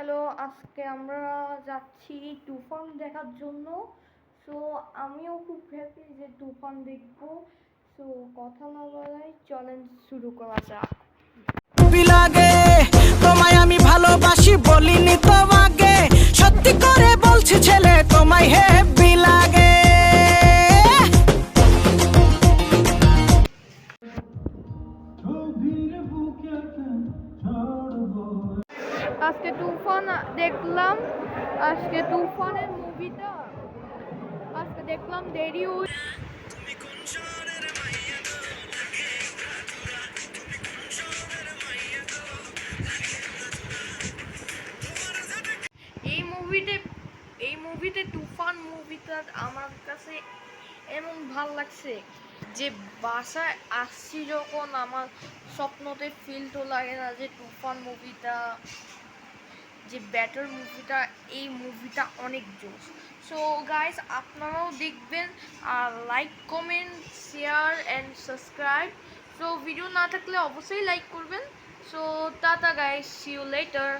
Hello, আজকে আমরা যাচ্ছি তুফান দেখার জন্য। সো আমিও খুব হ্যাপি যে তুফান দেখবো। সো কথা না বলাই চলেন শুরু করা যাক। লাগে তোমায় আমি ভালোবাসি বলিনি তোমাকে, সত্যি করে বলছি ছেলে তোমায় হেব্বি লাগে। আজকে তুফান দেখলাম, আজকে তুফানের মুভিটা আজকে দেখলাম দেরি হয়ে। এই মুভিতে তুফান মুভিটা আমার কাছে এমন ভাল লাগছে যে বাসায় আসছি যখন আমার স্বপ্নতে ফিল তো লাগে না যে তুফান মুভিটা যে ব্যাটার মুভিটা, এই মুভিটা অনেক জোস। সো গাইস, আপনারাও দেখবেন আর like comment share and subscribe. So video না থাকলে অবশ্যই লাইক করবেন। So tata guys, see you letter.